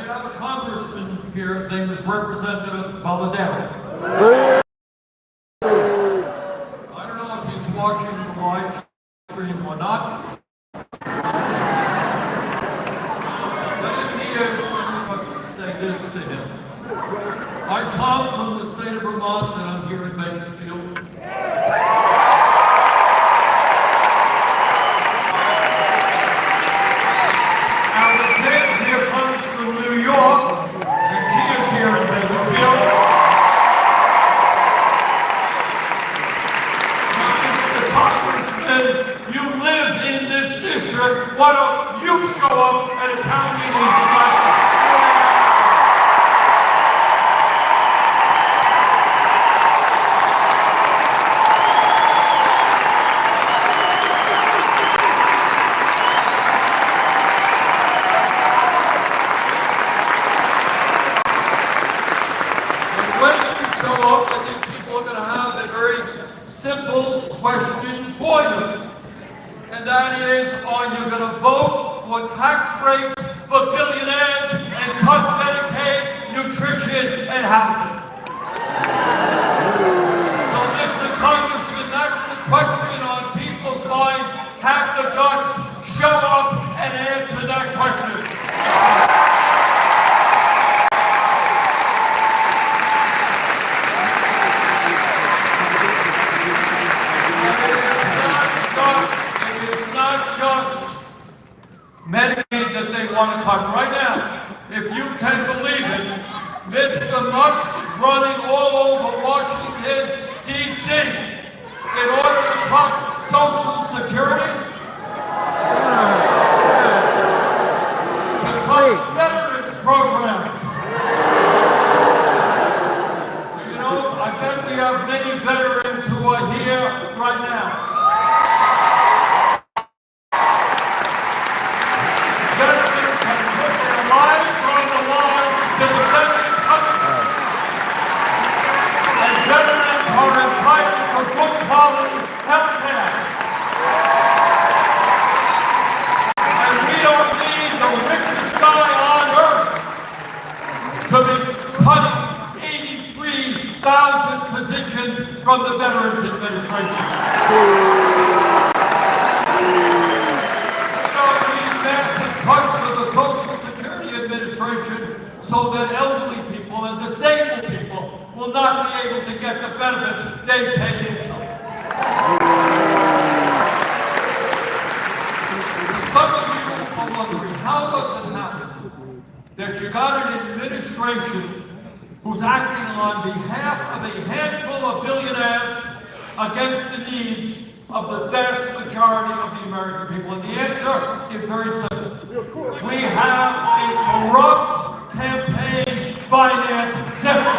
We have a congressman here. His name is Representative Baladero. I don't know if he's watching the live stream or not. But if he is, I must say this to him. I come from the state of Vermont, and I'm here in Bakersfield. Why don't you show up at a town meeting tonight? And when you show up, I think people are going to have a very simple question for you. And that is, are you going to vote for tax breaks for billionaires and cut Medicaid, nutrition, and housing? So, Mr. Congressman, that's the question on people's mind. Have the guts, show up, and answer that question. Medicaid that they want to cut right now. If you can believe it, Mr. Musk is running all over Washington, D.C. in order to cut Social Security, to cut veterans programs. You know, I bet we have many veterans who are here right now. From the Veterans Administration. These massive cuts for the Social Security Administration so that elderly people and disabled people will not be able to get the benefits they paid into. Some of you are wondering, how does it happen that you got an administration who's acting on behalf of a handful of billionaires against the needs of the vast majority of the American people? And the answer is very simple. We have a corrupt campaign finance system.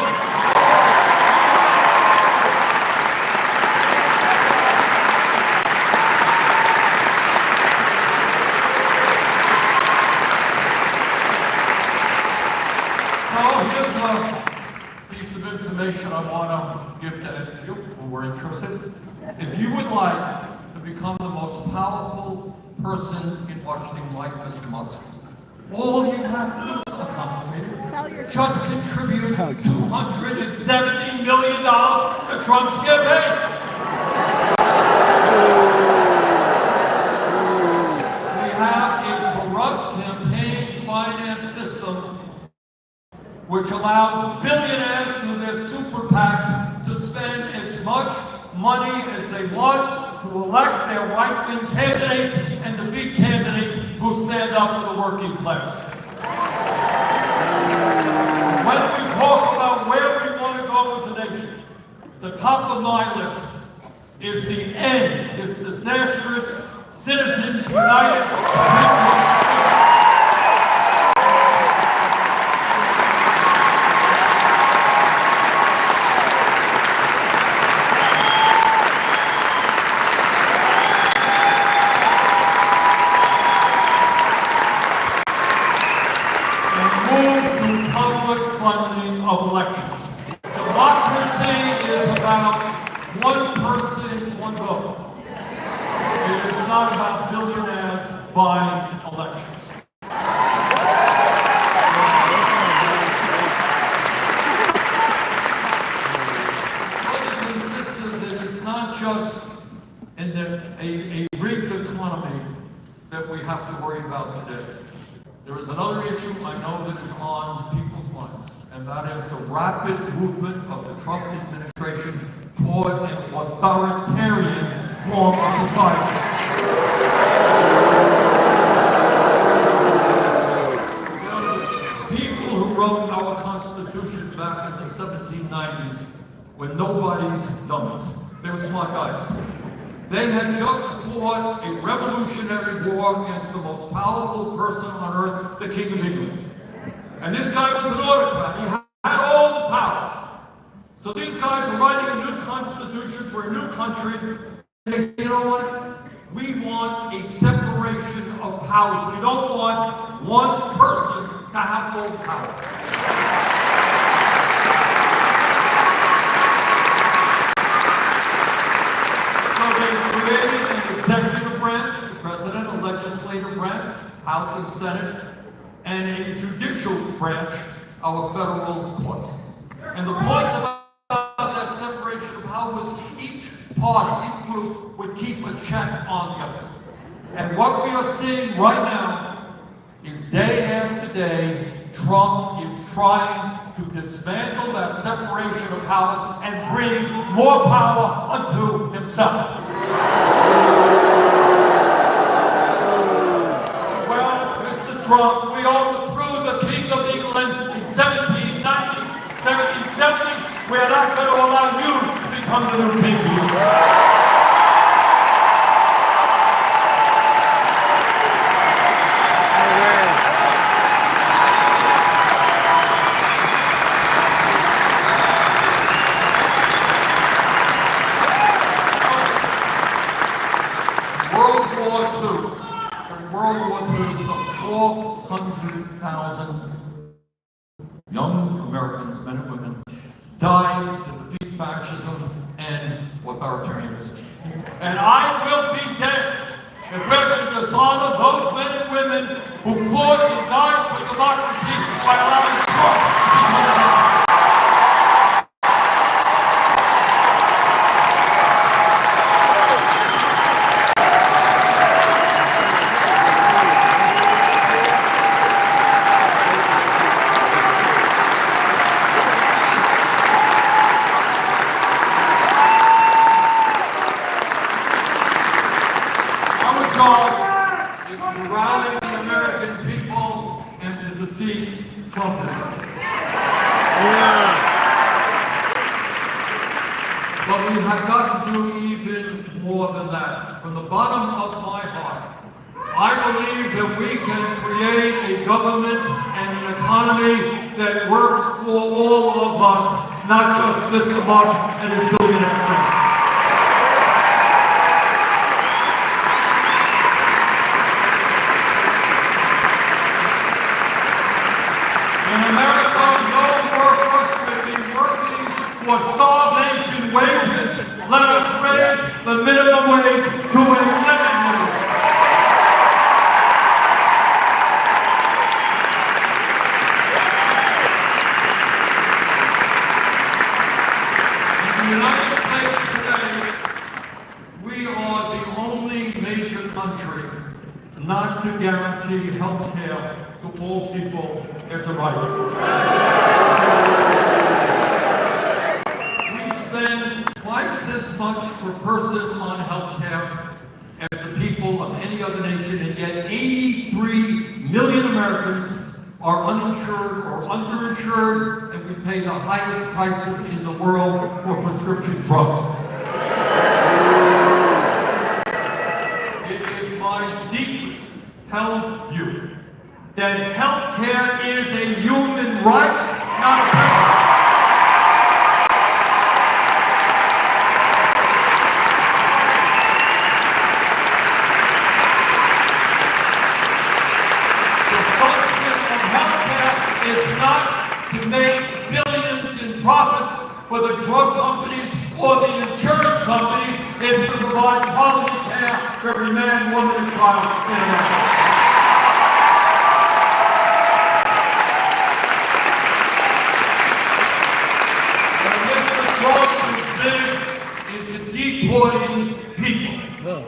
So here's a piece of information I want to give to you who are interested. If you would like to become the most powerful person in Washington like Mr. Musk, all you have to do is not complicated. Just contribute $270 million to Trump's campaign. We have a corrupt campaign finance system which allows billionaires through their super PACs to spend as much money as they want to elect their right-wing candidates and defeat candidates who stand up for the working class. When we talk about where we want to go as a nation, the top of my list is the end, this disastrous Citizens United. Funding of elections. Democracy is about one person, one vote. It is not about billionaires buying elections. have to worry about today. There is another issue I know that is on people's minds, and that is the rapid movement of the Trump administration toward an authoritarian form of society. People who wrote our Constitution back in the 1790s were nobody's dummies. They were smart guys. They had just fought a revolutionary war against the most powerful person on earth, the King of England. And this guy was an autocrat. He had all the power. So these guys are writing a new constitution for a new country. And they say, you know what? We want a separation of powers. We don't want one person to have all the power. Created an executive branch, the president, a legislative branch, House and Senate, and a judicial branch, our federal courts. And the point about that separation of powers was each party, each group would keep a check on the others. And what we are seeing right now is day after day, Trump is trying to dismantle that separation of powers and bring more power unto himself. Well, Mr. Trump, we overthrew the King of England in 1790, 1770. We're not going to allow you to become the new king. World War II, some 400,000 young Americans, men and women, died to defeat fascism and authoritarianism. And I will be dead if we're going to dishonor those men and women who fought and died for democracy by allowing Trump to become president. Is to rally the American people and to defeat Trumpism. But we have got to do even more than that. From the bottom of my heart, I believe that we can create a government and an economy that works for all of us, not just Mr. Musk and his billionaire friends. For starvation wages, let us raise the minimum wage to a living wage. In the United States today, we are the only major country not to guarantee health care to all people as a right. Twice as much per person on health care as the people of any other nation, and yet 83 million Americans are uninsured or underinsured, and we pay the highest prices in the world for prescription drugs. It is my deepest held view that health care is a human right, not a privilege. It's not to make billions in profits for the drug companies or the insurance companies. It's to provide quality care for every man, woman, and child in America. And Mr. Trump is big into deporting people. Well,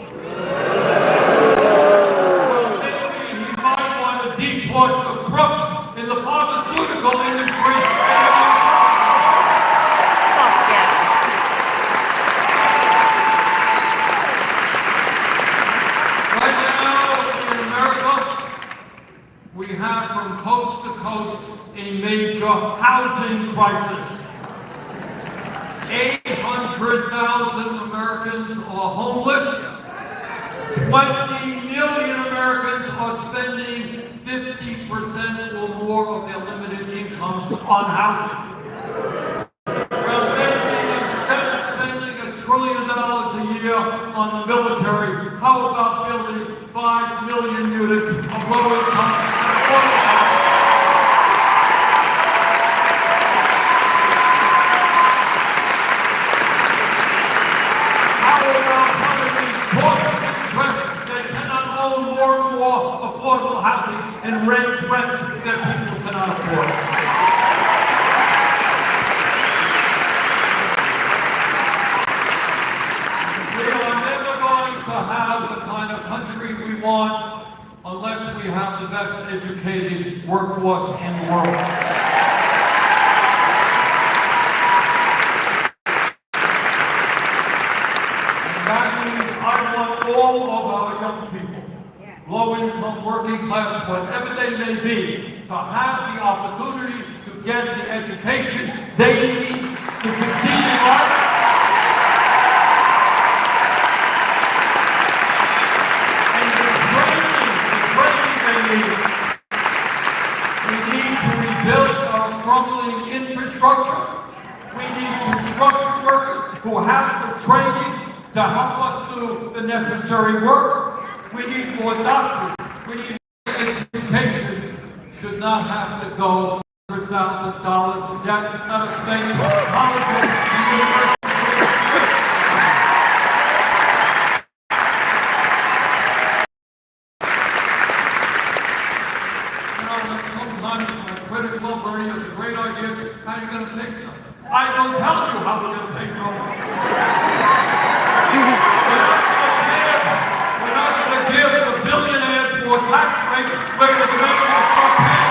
a major housing crisis. 800,000 Americans are homeless. 20 million Americans are spending 50% or more of their limited incomes on housing. Well, maybe instead of spending $1 trillion a year on the military, how about building 5 million units of low-income affordable housing? How about having these corporate interests that cannot own more and more affordable housing and raise rents that people cannot afford? We are never going to have the kind of country we want unless we have the best educated workforce in the world. And that means I want all of our young people, low-income, working class, whatever they may be, to have the opportunity to get the education they need to succeed in life. And the training they need. We need to rebuild our crumbling infrastructure. We need construction workers who have the training to help us do the necessary work. We need more doctors. We need education. Should not have to go $100,000 in debt out of state colleges and universities. You know, sometimes my critics love Bernie has great ideas. How are you going to pay for them? I don't tell you how we're going to pay for them. We're not going to give the billionaires more tax rates. We're going to make them start paying.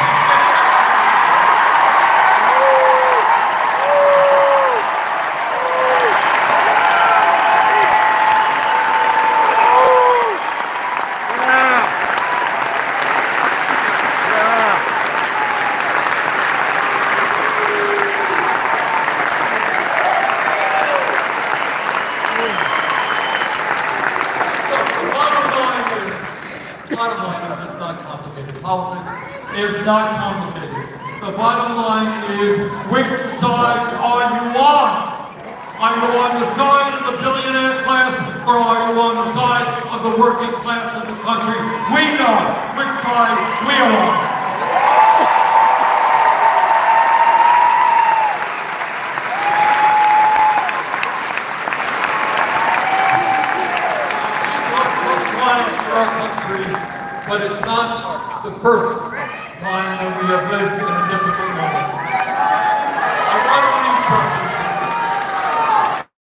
Politics is not complicated. The bottom line is, which side are you on? Are you on the side of the billionaire class, or are you on the side of the working class of this country? We know which side we are on. But it's not the first time that we have lived in a difficult moment.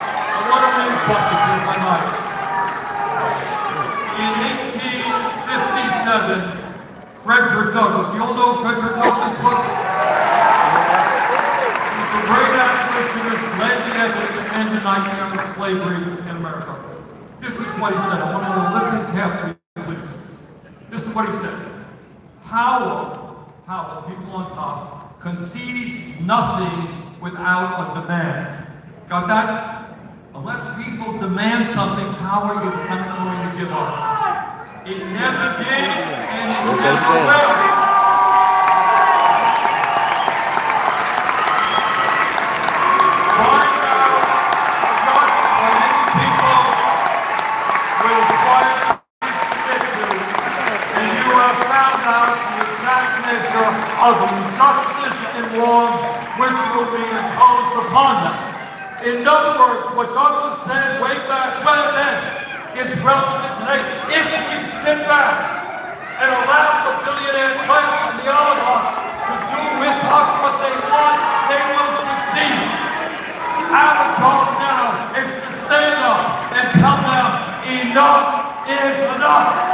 I want to read something in my mind. In 1857, Frederick Douglass, you all know who Frederick Douglass was? He was a great abolitionist, led the effort to end the nightmare of slavery in America. This is what he said. I want you to listen carefully, please. This is what he said. Power, people on top, concedes nothing without a demand. Got that? Unless people demand something, power is not going to give up. It never did, and it never will. Right now, just when many people will quietly submit to, and you have found out the exact measure of injustice and wrong which will be imposed upon them. In other words, what Douglass said way back then is relevant today. If we sit back and allow the billionaire class and the oligarchs to do with us what they want, they will succeed. Our job now is to stand up and tell them enough is enough.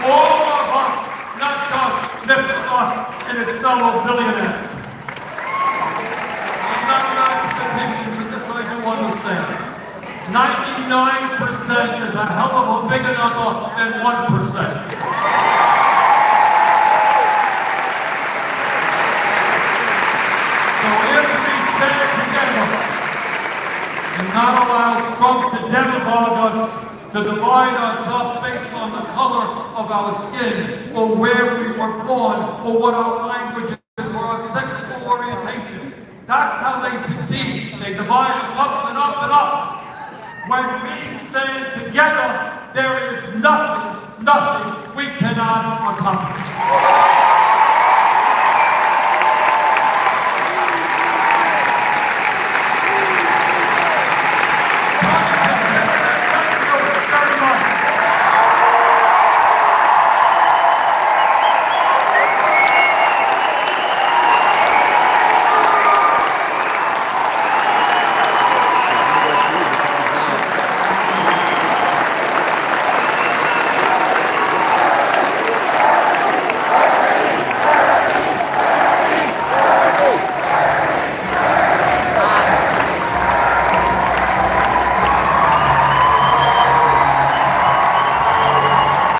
All of us, not just Mr. Us and its fellow billionaires. of a bigger number than 1%. So if we stand together and not allow Trump to demagogue us, to divide us up based on the color of our skin, or where we were born, or what our language is, or our sexual orientation, that's how they succeed. They divide us up and up and up. When we stand together, there is nothing we cannot accomplish.